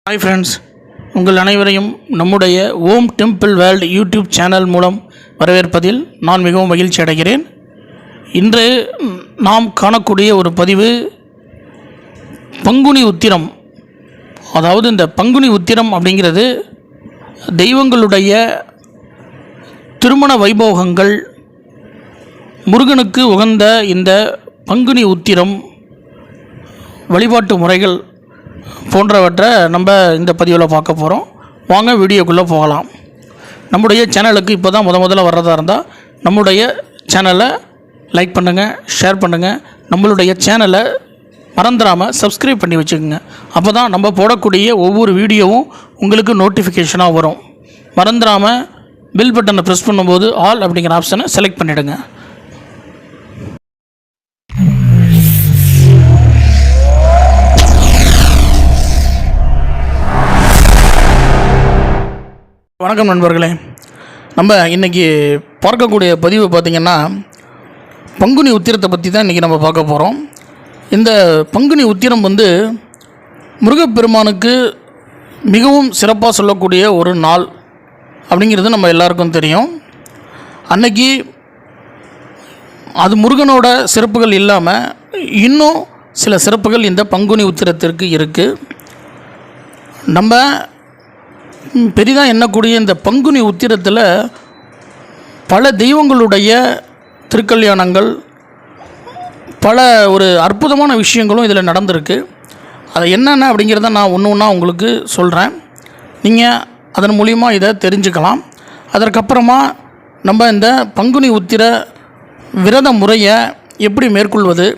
Hi friends, உங்கள் அனைவரையும் நம்முடைய ஓம் டெம்பிள் வேர்ல்டு யூடியூப் சேனல் மூலம் வரவேற்பதில் நான் மிகவும் மகிழ்ச்சி அடைகிறேன். இன்று நாம் காணக்கூடிய ஒரு பதிவு பங்குனி உத்திரம். அதாவது இந்த பங்குனி உத்திரம் அப்படிங்கிறது தெய்வங்களுடைய திருமண வைபோகங்கள், முருகனுக்கு உகந்த இந்த பங்குனி உத்திரம் வழிபாட்டு முறைகள் போன்றவற்றை நம்ம இந்த பதிவில் பார்க்க போகிறோம். வாங்க வீடியோக்குள்ளே போகலாம். நம்முடைய சேனலுக்கு இப்போ தான் முதல்ல வர்றதா இருந்தால் நம்முடைய சேனலை லைக் பண்ணுங்கள், ஷேர் பண்ணுங்கள். நம்மளுடைய சேனலை மறந்துடாமல் சப்ஸ்கிரைப் பண்ணி வச்சுக்கோங்க. அப்போ தான் நம்ம போடக்கூடிய ஒவ்வொரு வீடியோவும் உங்களுக்கு நோட்டிஃபிகேஷனாக வரும். மறந்துடாமல் பெல் பட்டனை ப்ரெஸ் பண்ணும்போது ஆல் அப்படிங்கிற ஆப்ஷனை செலக்ட் பண்ணிவிடுங்க. வணக்கம் நண்பர்களே. நம்ம இன்றைக்கி பார்க்கக்கூடிய பதிவு பார்த்திங்கன்னா பங்குனி உத்திரத்தை பற்றி தான் இன்றைக்கி நம்ம பார்க்க போகிறோம். இந்த பங்குனி உத்திரம் முருகப்பெருமானுக்கு மிகவும் சிறப்பாக சொல்லக்கூடிய ஒரு நாள் அப்படிங்கிறது நம்ம எல்லாருக்கும் தெரியும். அன்னைக்கு அது முருகனோட சிறப்புகள் இல்லாமல் இன்னும் சில சிறப்புகள் இந்த பங்குனி உத்திரத்திற்கு இருக்குது. நம்ம பெரிதாக எண்ணக்கூடிய இந்த பங்குனி உத்திரத்தில் பல தெய்வங்களுடைய திருக்கல்யாணங்கள், பல ஒரு அற்புதமான விஷயங்களும் இதில் நடந்திருக்கு. அது என்னென்ன அப்படிங்கிறத நான் ஒன்று ஒன்றா உங்களுக்கு சொல்கிறேன். நீங்கள் அதன் மூலிமா இதை தெரிஞ்சுக்கலாம். அதற்கப்புறமா நம்ம இந்த பங்குனி உத்திர விரத முறையை எப்படி மேற்கொள்வது,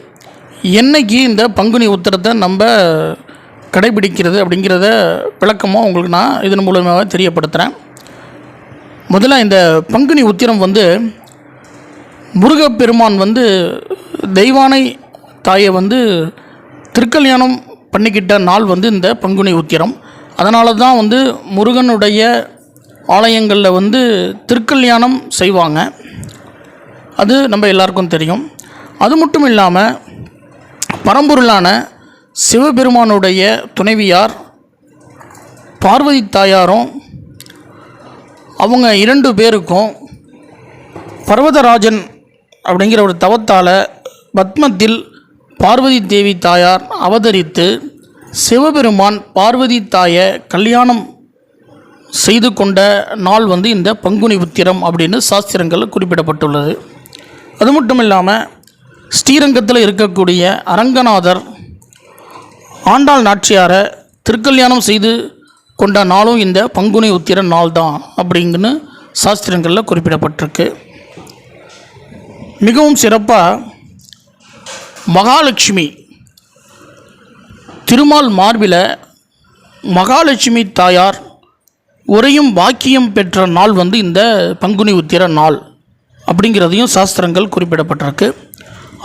என்னைக்கு இந்த பங்குனி உத்திரத்தை நம்ம கடைபிடிக்கிறது அப்படிங்கிறத விளக்கமாக உங்களுக்கு நான் இதன் மூலமாக தெரியப்படுத்துகிறேன். முதல்ல இந்த பங்குனி உத்திரம் முருகப்பெருமான் தெய்வானை தாயை திருக்கல்யாணம் பண்ணிக்கிட்ட நாள் இந்த பங்குனி உத்திரம். அதனால தான் முருகனுடைய ஆலயங்களில் திருக்கல்யாணம் செய்வாங்க. அது நம்ம எல்லாருக்கும் தெரியும். அது மட்டும் இல்லாமல் பரம்பொருளான சிவபெருமானுடைய துணைவியார் பார்வதி தாயாரும் அவங்க 2 பேருக்கும் பர்வதராஜன் அப்படிங்கிற ஒரு தவத்தால் பத்மத்தில் பார்வதி தேவி தாயார் அவதரித்து சிவபெருமான் பார்வதி தாயை கல்யாணம் செய்து கொண்ட நாள் இந்த பங்குனி உத்திரம் அப்படின்னு சாஸ்திரங்கள் குறிப்பிடப்பட்டுள்ளது. அது மட்டும் இல்லாமல் ஸ்ரீரங்கத்தில் இருக்கக்கூடிய அரங்கநாதர் ஆண்டாள் நாச்சியாரை திருக்கல்யாணம் செய்து கொண்ட நாளும் இந்த பங்குனி உத்திர நாள் தான் அப்படிங்கன்னு சாஸ்திரங்களில் குறிப்பிடப்பட்டிருக்கு. மிகவும் சிறப்பாக மகாலட்சுமி திருமால் மார்பில் மகாலட்சுமி தாயார் உறையும் பாக்கியம் பெற்ற நாள் இந்த பங்குனி உத்திர நாள் அப்படிங்கிறதையும் சாஸ்திரங்கள் குறிப்பிடப்பட்டிருக்கு.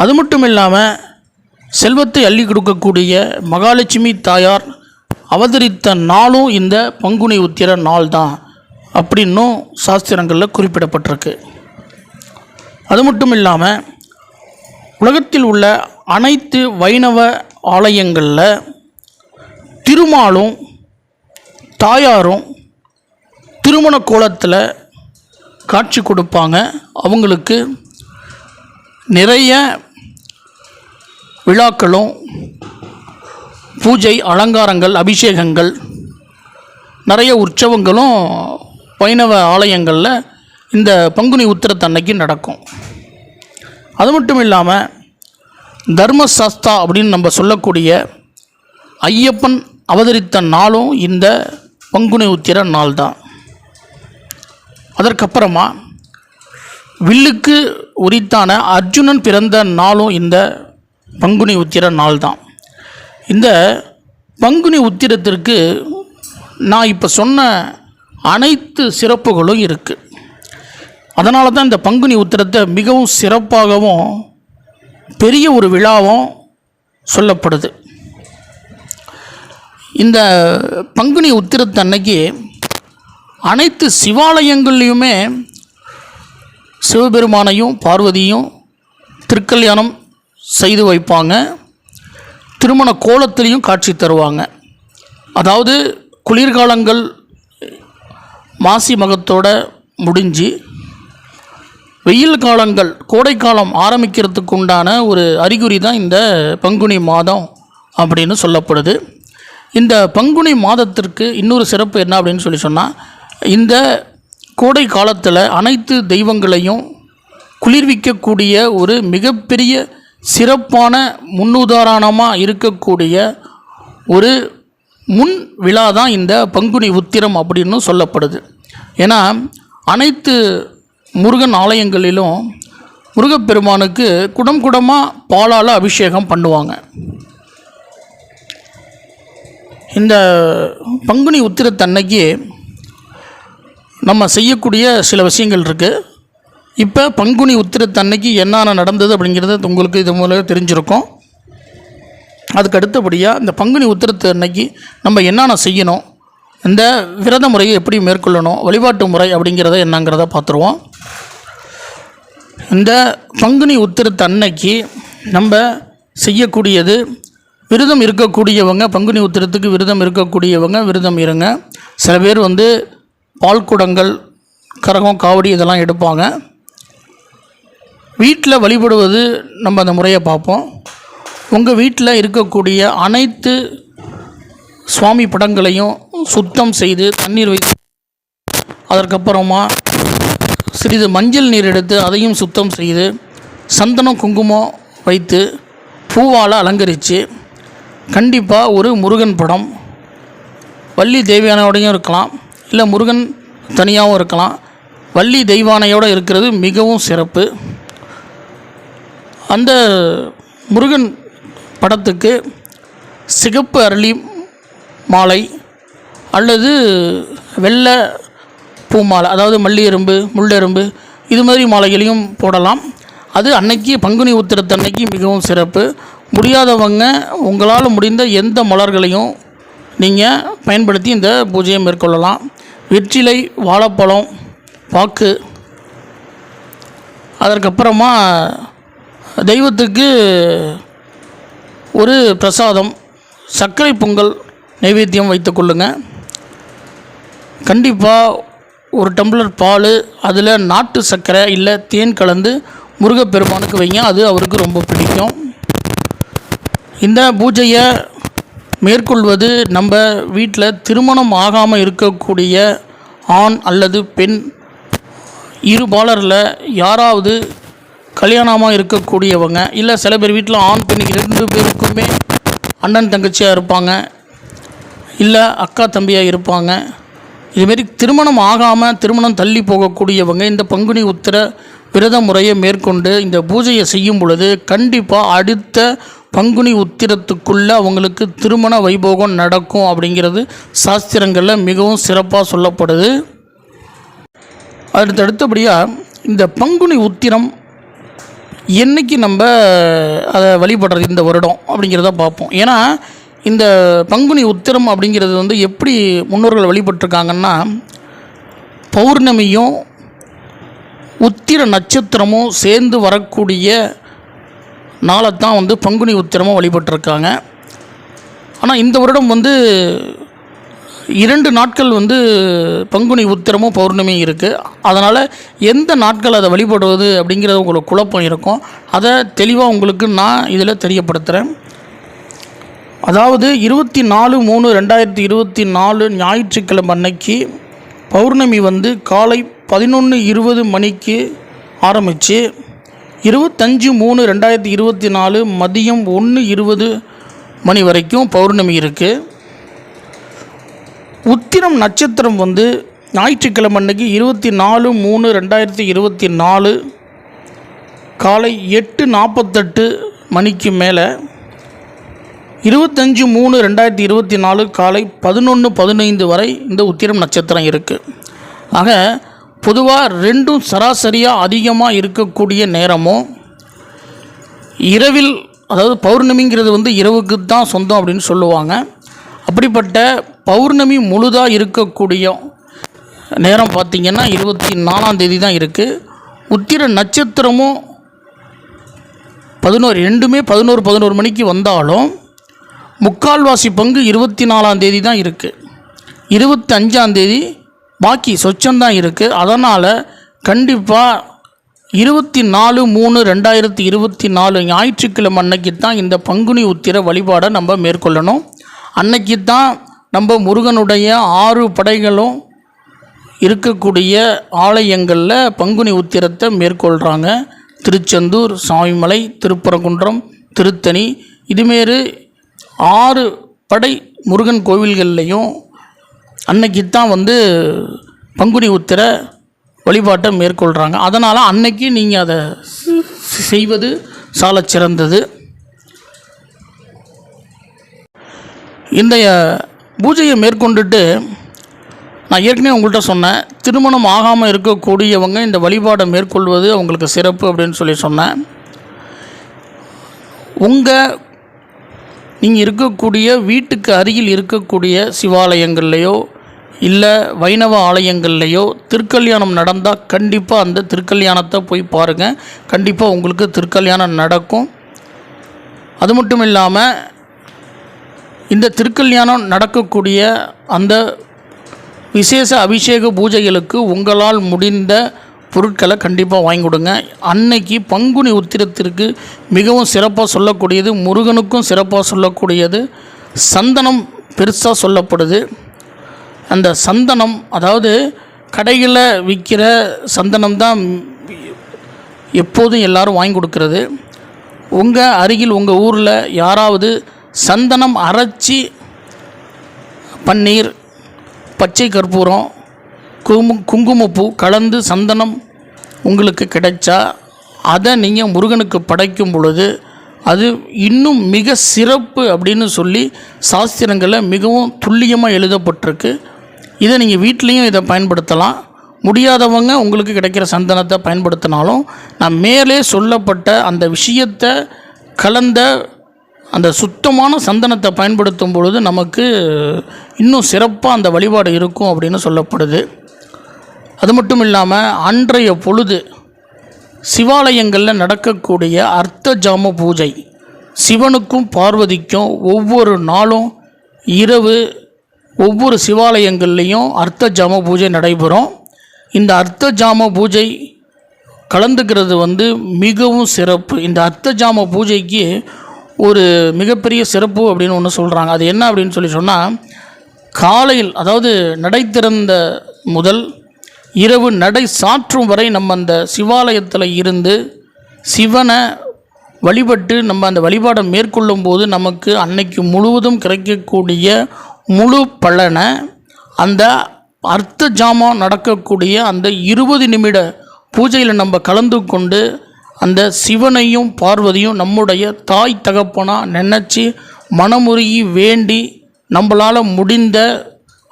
அது மட்டும் இல்லாமல் செல்வத்தை அள்ளி கொடுக்கக்கூடிய மகாலட்சுமி தாயார் அவதரித்த நாளும் இந்த பங்குனி உத்திர நாள் தான் அப்படின்னும் சாஸ்திரங்களில் குறிப்பிடப்பட்டிருக்கு. அது மட்டும் இல்லாமல் உலகத்தில் உள்ள அனைத்து வைணவ ஆலயங்களில் திருமாலும் தாயாரும் திருமண கோலத்தில் காட்சி கொடுப்பாங்க. அவங்களுக்கு நிறைய விழாக்களும் பூஜை அலங்காரங்கள், அபிஷேகங்கள், நிறைய உற்சவங்களும் வைணவ ஆலயங்களில் இந்த பங்குனி உத்திரத்தன்னைக்கு நடக்கும். அது மட்டும் இல்லாமல் தர்மசாஸ்தா அப்படின்னு நம்ம சொல்லக்கூடிய ஐயப்பன் அவதரித்த நாளும் இந்த பங்குனி உத்திர நாள் தான். அதற்கப்புறமா வில்லுக்கு உரித்தான அர்ஜுனன் பிறந்த நாளும் இந்த பங்குனி உத்திர நாள் தான். இந்த பங்குனி உத்திரத்திற்கு நான் இப்போ சொன்ன அனைத்து சிறப்புகளும் இருக்குது. அதனால தான் இந்த பங்குனி உத்திரத்தை மிகவும் சிறப்பாகவும் பெரிய ஒரு விழாவும் சொல்லப்படுது. இந்த பங்குனி உத்திரத்தன்னைக்கு அனைத்து சிவாலயங்கள்லேயுமே சிவபெருமானையும் பார்வதியும் திருக்கல்யாணம் செய்து வைப்பாங்க. திருமண கோலத்திலையும் காட்சி தருவாங்க. அதாவது குளிர்காலங்கள் மாசி மகத்தோட முடிஞ்சு வெயில் காலங்கள் கோடைக்காலம் ஆரம்பிக்கிறதுக்கு உண்டான ஒரு அறிகுறி தான் இந்த பங்குனி மாதம் அப்படின்னு சொல்லப்படுது. இந்த பங்குனி மாதத்திற்கு இன்னொரு சிறப்பு என்ன அப்படின்னு சொன்னால், இந்த கோடை காலத்தில் அனைத்து தெய்வங்களையும் குளிர்விக்கக்கூடிய ஒரு மிகப்பெரிய சிறப்பான முன்னுதாரணமாக இருக்கக்கூடிய ஒரு முன் விழா தான் இந்த பங்குனி உத்திரம் அப்படின்னு சொல்லப்படுது. ஏன்னா அனைத்து முருகன் ஆலயங்களிலும் முருகப்பெருமானுக்கு குடம் குடமாக பாலால் அபிஷேகம் பண்ணுவாங்க. இந்த பங்குனி உத்திரத்தன்னைக்கு நம்ம செய்யக்கூடிய சில விஷயங்கள் இருக்குது. இப்போ பங்குனி உத்திரத்தன்னைக்கு என்னென்ன நடந்தது அப்படிங்கிறது உங்களுக்கு இது மூலம் தெரிஞ்சிருக்கும். அதுக்கு அடுத்தபடியாக இந்த பங்குனி உத்திரத்தன்னைக்கு நம்ம என்னென்ன செய்யணும், இந்த விரத முறையை எப்படி மேற்கொள்ளணும், வழிபாட்டு முறை அப்படிங்கிறத என்னங்கிறத பார்த்துருவோம். இந்த பங்குனி உத்திரத்தன்னைக்கு நம்ம செய்யக்கூடியது, விரதம் இருக்கக்கூடியவங்க பங்குனி உத்திரத்துக்கு விரதம் இருக்கக்கூடியவங்க விரதம் இருங்க. சில பேர் பால்குடங்கள், கரகம், காவடி இதெல்லாம் எடுப்பாங்க. வீட்டில் வழிபடுவது நம்ம அந்த முறையை பார்ப்போம். உங்கள் வீட்டில் இருக்கக்கூடிய அனைத்து சுவாமி படங்களையும் சுத்தம் செய்து தண்ணீர் வைத்து, அதற்கப்புறமா சிறிது மஞ்சள் நீர் எடுத்து அதையும் சுத்தம் செய்து சந்தனம் குங்குமம் வைத்து பூவால் அலங்கரித்து, கண்டிப்பாக ஒரு முருகன் படம், வள்ளி தெய்வானையோடையும் இருக்கலாம், இல்லை முருகன் தனியாகவும் இருக்கலாம், வள்ளி தெய்வானையோடு இருக்கிறது மிகவும் சிறப்பு. அந்த முருகன் படத்துக்கு சிகப்பு அரளி மாலை அல்லது வெள்ளை பூ மாலை, அதாவது மல்லியெரும்பு, முள்ளெரும்பு இது மாதிரி மாலைகளையும் போடலாம். அது அன்னைக்கு பங்குனி உத்திரத்தன்னைக்கு மிகவும் சிறப்பு. முடியாதவங்க உங்களால் முடிந்த எந்த மலர்களையும் நீங்கள் பயன்படுத்தி இந்த பூஜையை மேற்கொள்ளலாம். வெற்றிலை, வாழைப்பழம், பாக்கு, அதற்கப்புறமா தெய்வத்துக்கு ஒரு பிரசாதம் சர்க்கரை பொங்கல் நைவேத்தியம் வைத்து கொள்ளுங்கள். கண்டிப்பாக ஒரு டம்ளர் பால், அதில் நாட்டு சர்க்கரை இல்லை தேன் கலந்து முருகப்பெருமானுக்கு வைங்க, அது அவருக்கு ரொம்ப பிடிக்கும். இந்த பூஜையை மேற்கொள்வது நம்ம வீட்டில் திருமணம் ஆகாமல் இருக்கக்கூடிய ஆண் அல்லது பெண் இருபாலரில் யாராவது கல்யாணமாக இருக்கக்கூடியவங்க, இல்லை சில பேர் வீட்டில் ஆண் பெண் 2 பேருக்குமே அண்ணன் தங்கச்சியாக இருப்பாங்க, இல்லை அக்கா தம்பியாக இருப்பாங்க. இதுமாரி திருமணம் ஆகாமல் திருமணம் தள்ளி போகக்கூடியவங்க இந்த பங்குனி உத்திர விரத முறையை மேற்கொண்டு இந்த பூஜையை செய்யும் பொழுது கண்டிப்பாக அடுத்த பங்குனி உத்திரத்துக்குள்ளே அவங்களுக்கு திருமண வைபோகம் நடக்கும் அப்படிங்கிறது சாஸ்திரங்களில் மிகவும் சிறப்பாக சொல்லப்படுது. அடுத்தபடியாக இந்த பங்குனி உத்திரம் என்றைக்கு நம்ம அதை வழிபடுறது இந்த வருடம் அப்படிங்கிறத பார்ப்போம். ஏன்னா இந்த பங்குனி உத்திரம் அப்படிங்கிறது எப்படி முன்னோர்கள் வழிபட்டிருக்காங்கன்னா, பௌர்ணமியும் உத்திர நட்சத்திரமும் சேர்ந்து வரக்கூடிய நாளைத்தான் பங்குனி உத்திரமும் வழிபட்டிருக்காங்க. ஆனால் இந்த வருடம் 2 நாட்கள் பங்குனி உத்திரமும் பௌர்ணமியும் இருக்குது. அதனால் எந்த நாட்கள் அதை வழிபடுவது அப்படிங்கிறது உங்களுக்கு குழப்பம் இருக்கும். அதை தெளிவாக உங்களுக்கு நான் இதில் தெரியப்படுத்துகிறேன். அதாவது 24/3/2024 ஞாயிற்றுக்கிழமை அன்னைக்கு பௌர்ணமி காலை 11:20 மணிக்கு ஆரம்பித்து 25/3/2024 மதியம் 1:20 மணி வரைக்கும் பௌர்ணமி இருக்குது. உத்திரம் நட்சத்திரம் ஞாயிற்றுக்கிழமை அன்னைக்கு 24/3/2024 காலை 8:48 மணிக்கு மேலே 25/3/2024 காலை 11:15 வரை இந்த உத்திரம் நட்சத்திரம் இருக்குது. ஆக பொதுவாக 2ம் சராசரியாக அதிகமாக இருக்கக்கூடிய நேரமும் இரவில், அதாவது பௌர்ணமிங்கிறது இரவுக்கு தான் சொந்தம் அப்படின்னு சொல்லுவாங்க. அப்படிப்பட்ட பௌர்ணமி முழுதாக இருக்கக்கூடிய நேரம் பார்த்திங்கன்னா 24ஆம் தேதி தான் இருக்குது. உத்திர நட்சத்திரமும் 11 மணிக்கு வந்தாலும் முக்கால்வாசி பங்கு 24ஆம் தேதி தான் இருக்குது. 25ஆம் தேதி பாக்கி சொச்சம்தான் இருக்குது. அதனால் கண்டிப்பாக 24/3/2024 ஞாயிற்றுக்கிழமை அன்னைக்கு தான் இந்த பங்குனி உத்திர வழிபாடை நம்ம மேற்கொள்ளணும். அன்னைக்கு தான் நம்ம முருகனுடைய 6 படைகளும் இருக்கக்கூடிய ஆலயங்களில் பங்குனி உத்திரத்தை மேற்கொள்கிறாங்க. திருச்செந்தூர், சாமிமலை, திருப்பரங்குன்றம், திருத்தணி, இதுமாரி 6 படை முருகன் கோவில்கள்லையும் அன்னைக்கு தான் பங்குனி உத்திர வழிபாட்டை மேற்கொள்கிறாங்க. அதனால் அன்னைக்கு நீங்கள் அதை செய்வது சால சிறந்தது. இந்த பூஜையை மேற்கொண்டுட்டு நான் ஏற்கனவே உங்கள்கிட்ட சொன்னேன், திருமணம் ஆகாமல் இருக்கக்கூடியவங்க இந்த வழிபாடை மேற்கொள்வது அவங்களுக்கு சிறப்பு அப்படின்னு சொன்னேன். நீங்கள் இருக்கக்கூடிய வீட்டுக்கு அருகில் இருக்கக்கூடிய சிவாலயங்கள்லையோ இல்லை வைணவ ஆலயங்கள்லையோ திருக்கல்யாணம் நடந்தால் கண்டிப்பாக அந்த திருக்கல்யாணத்தை போய் பாருங்கள். கண்டிப்பாக உங்களுக்கு திருக்கல்யாணம் நடக்கும். அது மட்டும் இல்லாமல் இந்த திருக்கல்யாணம் நடக்கக்கூடிய அந்த விசேஷ அபிஷேக பூஜைகளுக்கு உங்களால் முடிந்த பொருட்களை கண்டிப்பாக வாங்கி கொடுங்க. அன்னைக்கு பங்குனி உத்திரத்திற்கு மிகவும் சிறப்பாக சொல்லக்கூடியது, முருகனுக்கும் சிறப்பாக சொல்லக்கூடியது சந்தனம் பெருசாக சொல்லப்படுது. அந்த சந்தனம், அதாவது கடைகளில் விற்கிற சந்தனம் தான் எப்போதும் எல்லோரும் வாங்கி கொடுக்கறது. உங்கள் அருகில் உங்கள் ஊரில் யாராவது சந்தனம் அரைச்சி பன்னீர், பச்சை கற்பூரம், குங்குமப்பூ கலந்து சந்தனம் உங்களுக்கு கிடைச்சா அதை நீங்கள் முருகனுக்கு படைக்கும் பொழுது அது இன்னும் மிக சிறப்பு அப்படின்னு சொல்லி சாஸ்திரங்களில் மிகவும் துல்லியமாக எழுதப்பட்டிருக்கு. இதை நீங்கள் வீட்லேயும் இதை பயன்படுத்தலாம். முடியாதவங்க உங்களுக்கு கிடைக்கிற சந்தனத்தை பயன்படுத்தினாலும் நான் மேலே சொல்லப்பட்ட அந்த விஷயத்தை கலந்த அந்த சுத்தமான சந்தனத்தை பயன்படுத்தும் பொழுது நமக்கு இன்னும் சிறப்பாக அந்த வழிபாடு இருக்கும் அப்படின்னு சொல்லப்படுது. அது மட்டும் இல்லாமல் அன்றைய பொழுது சிவாலயங்களில் நடக்கக்கூடிய அர்த்த ஜாம பூஜை, சிவனுக்கும் பார்வதிக்கும் ஒவ்வொரு நாளும் இரவு ஒவ்வொரு சிவாலயங்கள்லேயும் அர்த்த ஜாம பூஜை நடைபெறும். இந்த அர்த்த ஜாம பூஜை கலந்துக்கிறது மிகவும் சிறப்பு. இந்த அர்த்த ஜாம பூஜைக்கு ஒரு மிகப்பெரிய சிறப்பு அப்படின்னு ஒன்று சொல்கிறாங்க. அது என்ன அப்படின்னு சொன்னால், காலையில், அதாவது நடை திறந்த முதல் இரவு நடை சாற்றும் வரை நம்ம அந்த சிவாலயத்தில் இருந்து சிவனை வழிபட்டு நம்ம அந்த வழிபாடை மேற்கொள்ளும் போது நமக்கு அன்னைக்கு முழுவதும் கிடைக்கக்கூடிய முழு பலனை அந்த அர்த்த ஜாமம் நடக்கக்கூடிய அந்த 20 நிமிட பூஜையில் நம்ம கலந்து கொண்டு அந்த சிவனையும் பார்வதியும் நம்முடைய தாய் தகப்பனாக நினச்சி மனமுருகி வேண்டி நம்மளால் முடிந்த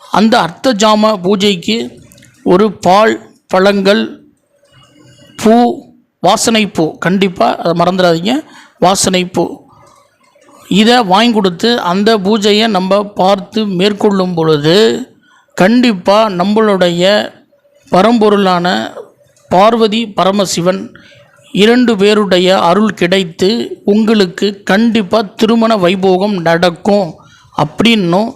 அந்த அர்த்த ஜாம பூஜைக்கு ஒரு பால், பழங்கள், பூ, வாசனைப்பூ, கண்டிப்பாக அதை மறந்துடாதீங்க, வாசனைப்பூ, இதை வாங்கி கொடுத்து அந்த பூஜையை நம்ம பார்த்து மேற்கொள்ளும் பொழுது கண்டிப்பாக நம்மளுடைய பரம்பொருளான பார்வதி பரமசிவன் 2 பேருடைய அருள் கிடைத்து உங்களுக்கு கண்டிப்பாக திருமண வைபோகம் நடக்கும் அப்படின்னும்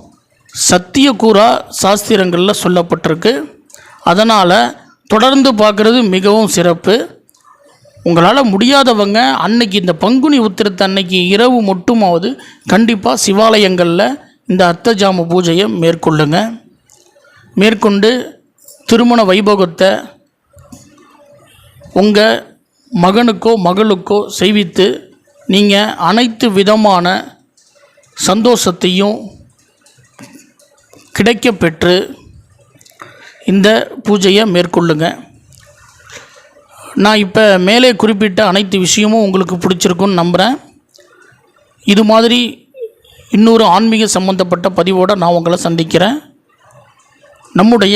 சத்தியக்கூறா சாஸ்திரங்களில் சொல்லப்பட்டிருக்கு. அதனால் தொடர்ந்து பார்க்குறது மிகவும் சிறப்பு. உங்களால் முடியாதவங்க அன்னைக்கு இந்த பங்குனி உத்திரத்தை அன்னைக்கு இரவு மட்டுமாவது கண்டிப்பாக சிவாலயங்களில் இந்த அர்த்தஜாம பூஜையை மேற்கொள்ளுங்க. மேற்கொண்டு திருமண வைபோகத்தை உங்கள் மகனுக்கோ மகளுக்கோ செய்வித்து நீங்கள் அனைத்து விதமான சந்தோஷத்தையும் கிடைக்கப்பெற்று இந்த பூஜையை மேற்கொள்ளுங்க. நான் இப்போ மேலே குறிப்பிட்ட அனைத்து விஷயமும் உங்களுக்கு பிடிச்சிருக்குன்னு நம்புகிறேன். இது மாதிரி இன்னொரு ஆன்மீக சம்பந்தப்பட்ட பதிவோடு நான் உங்களை சந்திக்கிறேன். நம்முடைய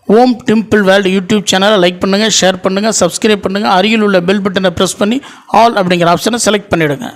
ஓம் டெம்பிள் வேர்ல்டு யூடியூப் சேனலை லைக் பண்ணுங்கள், ஷேர் பண்ணுங்கள், சப்ஸ்கிரைப் பண்ணுங்கள். அருகில் உள்ள பெல் பட்டனை ப்ரெஸ் பண்ணி ஆல் அப்படிங்கிற ஆப்ஷனை செலக்ட் பண்ணிவிடுங்க.